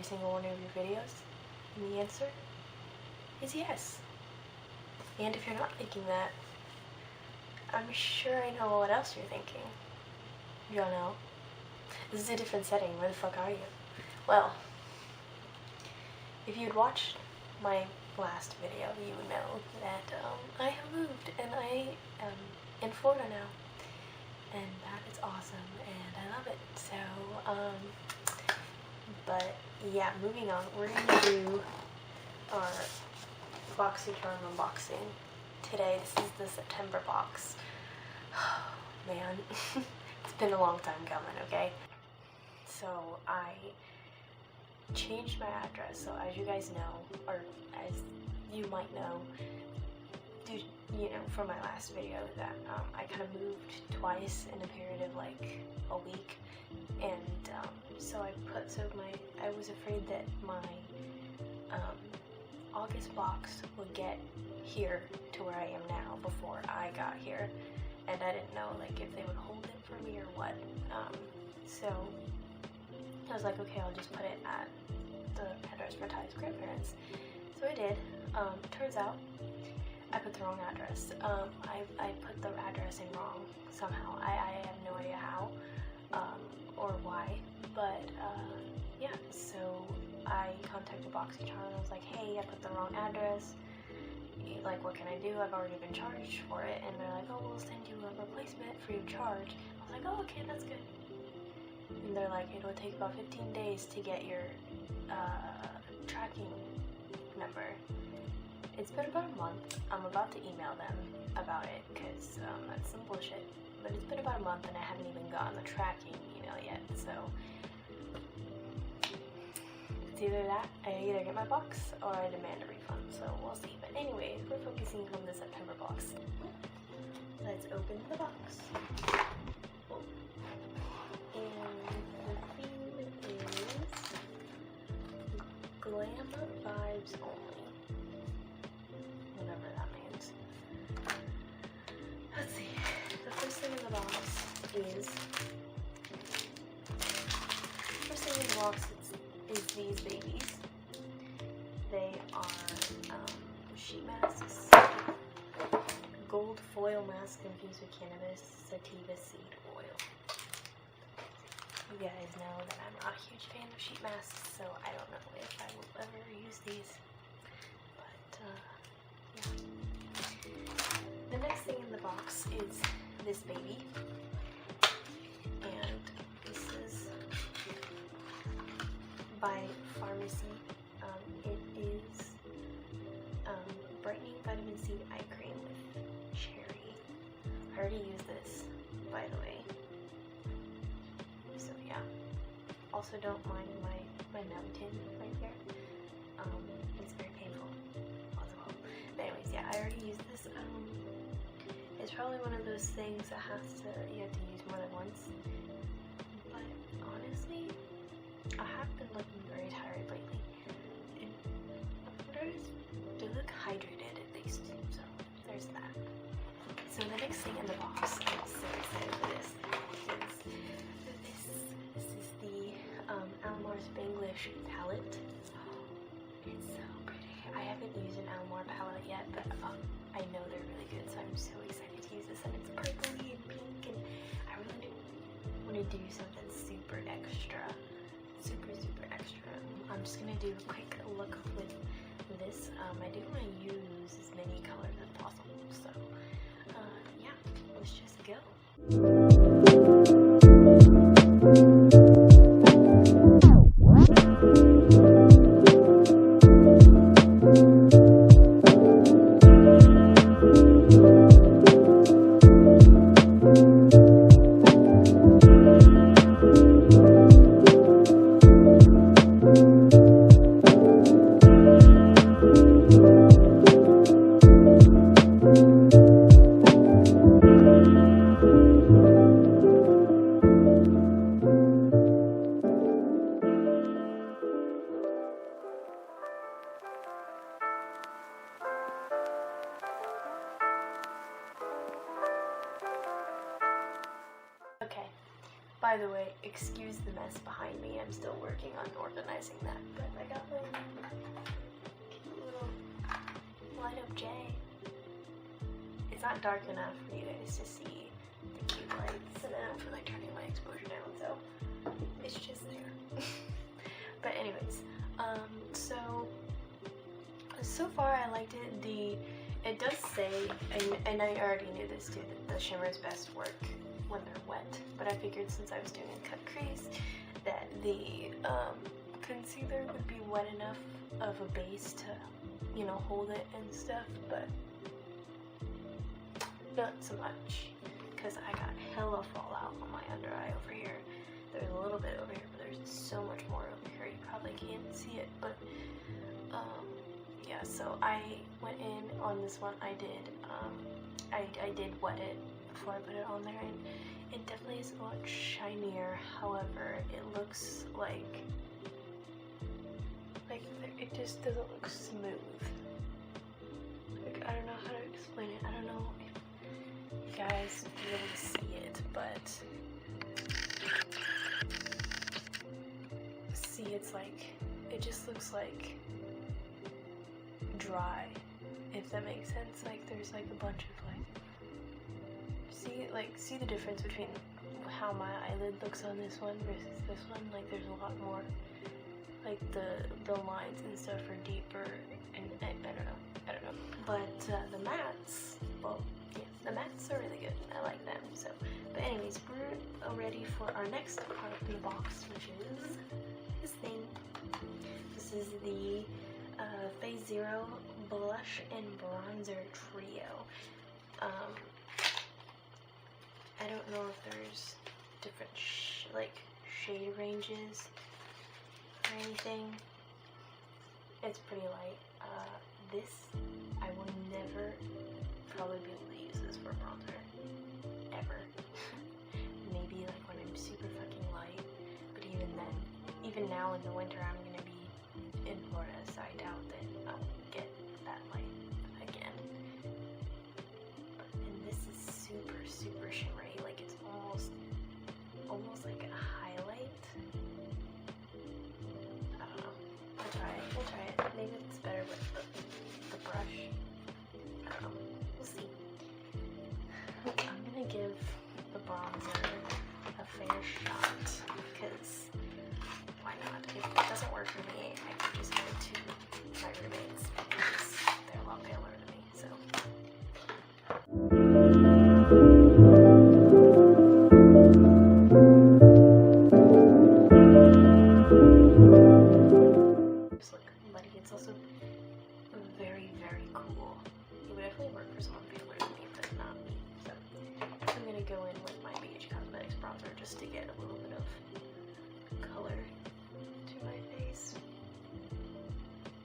single one of your videos? And the answer is yes. And if you're not thinking that, I'm sure I know what else you're thinking. You don't know. This is a different setting. Where the fuck are you? Well, if you'd watched my last video, you would know that I have moved and I am in Florida now. And that is awesome and I love it. So, but yeah, moving on. We're gonna do our BOXYCHARM unboxing today. This is the September box. Oh, man, it's been a long time coming, okay? So I changed my address. So as you guys know, or as you might know, from my last video, that I kind of moved twice in a period of like a week, and so I was afraid that my August box would get here to where I am now before I got here, and I didn't know like if they would hold it for me or what. So I was like, okay, I'll just put it at the address for Ty's grandparents. So I did. Turns out I put the wrong address. I put the address in wrong somehow. I have no idea how or why, but yeah, so I contacted BOXYCHARM and I was like, hey, I put the wrong address, like what can I do? I've already been charged for it. And they're like, oh, we'll send you a replacement free of charge. I was like, oh, okay, that's good. And they're like, it'll take about 15 days to get your tracking number. It's been about a month. I'm about to email them about it because that's some bullshit. But it's been about a month and I haven't even gotten the tracking email yet. So it's either that, I either get my box or I demand a refund. So we'll see. But anyways, we're focusing on the September box. Let's open the box. And the theme is Glamour Vibes Only. Whatever that means. Let's see. The first thing in the box is these babies. They are sheet masks, gold foil mask infused with cannabis sativa seed oil. You guys know that I'm not a huge fan of sheet masks, so I don't know if I will ever use these. But yeah. The next thing in the box is this baby, and this is by Pharmacy. It is brightening vitamin C eye cream with cherry. I already used this, by the way. So yeah. Also, don't mind my mountain right there. It's very painful as well. But anyways, yeah, I already used this. It's probably one of those things that you have to use more than once. But honestly, I have been looking very tired lately. And to look hydrated at least. So there's that. So the next thing in the box, I'm so excited for this, is this is the Almar Spanglish palette. It's so pretty. I haven't used an Almar palette yet, but I know they're really good, so I'm so excited to use this. And it's purpley and pink, and I really do want to do something super extra. Super extra. I'm just gonna do a quick look with this. I do want to use as many colors as possible, so yeah, let's just go. By the way, excuse the mess behind me. I'm still working on organizing that. But I got my cute little light up J. It's not dark enough for you guys to see the cute lights, and I don't feel like turning my exposure down, so it's just there. But anyways, so far I liked it. It does say, and I already knew this too, that the shimmers best work when they're wet, but I figured since I was doing a cut crease that the concealer would be wet enough of a base to, you know, hold it and stuff, but not so much, because I got hella fallout on my under eye over here. There's a little bit over here, but there's so much more over here. You probably can't see it, but yeah, so I went in on this one. I did wet it before I put it on there, and it definitely is a lot shinier. However, it looks like it just doesn't look smooth. Like, I don't know how to explain it. I don't know if you guys will be able to see it, but see, it's like, it just looks like dry, if that makes sense. Like, there's like a bunch of see the difference between how my eyelid looks on this one versus this one. Like, there's a lot more, like the lines and stuff are deeper, and I don't know. But the mattes, well, yeah, the mattes are really good. I like them. So, but anyways, we're ready for our next product in the box, which is this thing. This is the Phase Zero Blush and Bronzer Trio. I don't know if there's different shade ranges or anything. It's pretty light. This, I will never probably be able to use this for bronzer, ever. Maybe like when I'm super fucking light, but even then, even now in the winter, I'm gonna be in Florida, so I doubt that I'll get that light again. And this is super, super shimmery. Like, it's almost like a highlight. I don't know. We'll try it. Maybe it's better with the brush. I don't know. We'll see. I'm gonna give the bronzer a fair shot, because why not? If it doesn't work for me, I can just go to my roommates, because they're a lot paler than me, so. Just look muddy. It's also very, very cool. It would definitely work for someone paler than me, but not me. So I'm gonna go in with my BH Cosmetics bronzer just to get a little bit of color to my face.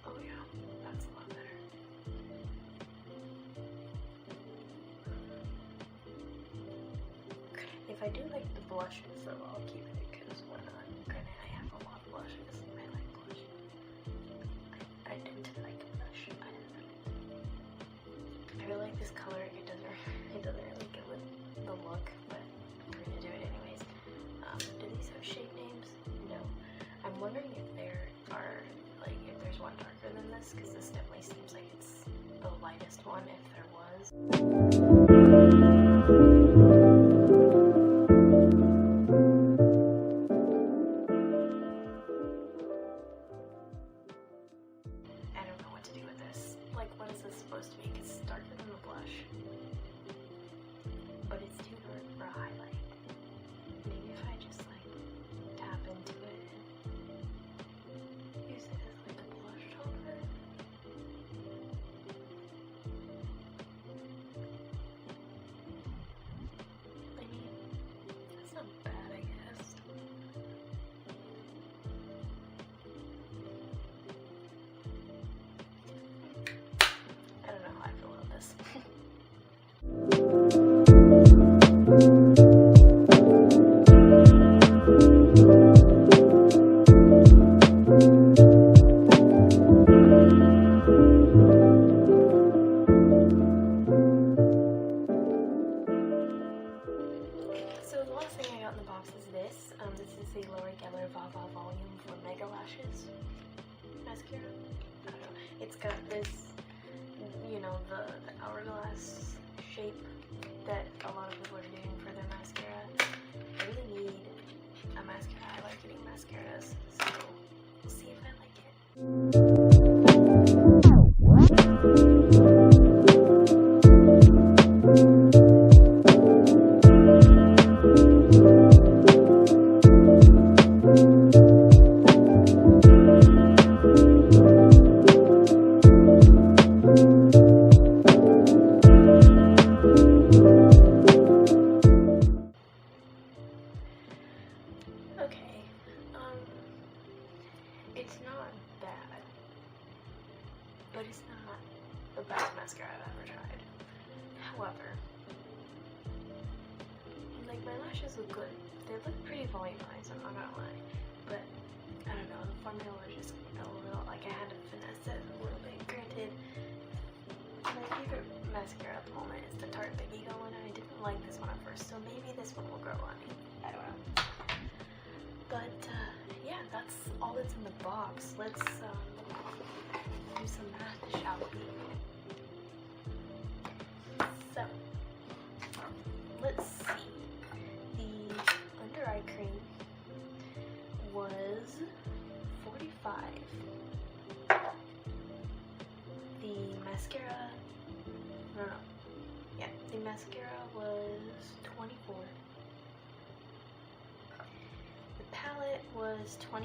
Oh yeah, that's a lot better. If I do like the blushes, though, I'll keep it, because why not? Granted, I have a lot of blushes. I like blush. I don't like blush. I really like this color. It doesn't really go with the look, but we're gonna do it anyways. Do these have shade names? No. I'm wondering if there are, like, if there's one darker than this, because this definitely seems like it's the lightest one, if there was. I don't know what to do with this. Like, what is this supposed to be? Because it's darker than the blush, but it's too dark for a highlight. Maybe if I just, like, tap into it and use it as, like, a blush topper. shape that a lot of people are doing for their mascara. I really need a mascara. I like getting mascaras, so we'll see if I like it. It's not bad, but it's not the best mascara I've ever tried. However, like, my lashes look good. They look pretty volumized, I'm not gonna lie. But, I don't know, the formula was just a little, like, I had to finesse it a little bit. Granted, my favorite mascara at the moment is the Tarte Big Eagle one, and I didn't like this one at first, so maybe this one will grow on me. I don't know. But, yeah, that's all that's in the box. Let's do some math, shall we? So, let's see. The under eye cream was $45. The mascara, the mascara was $24. The palette was $28.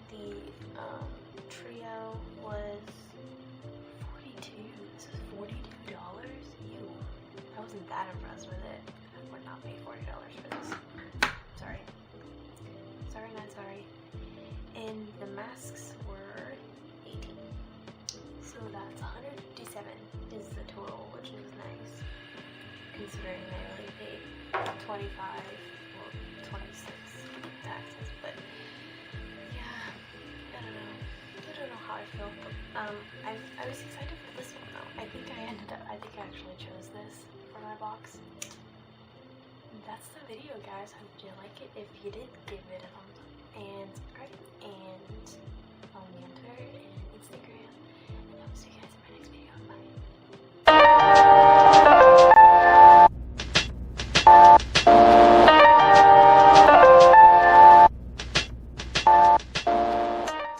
The trio was $42. This is $42? Ew. I wasn't that impressed with it. I would not pay $40 for this. Sorry. Sorry, not sorry. And the masks were $18. So that's $157 is the total, which is nice, considering I only paid $25 or $26 taxes. But yeah, I don't know how I feel. But I was excited for this one though. I think I actually chose this for my box. That's the video, guys. Hope you like it. If you did, give it a thumbs up and subscribe, and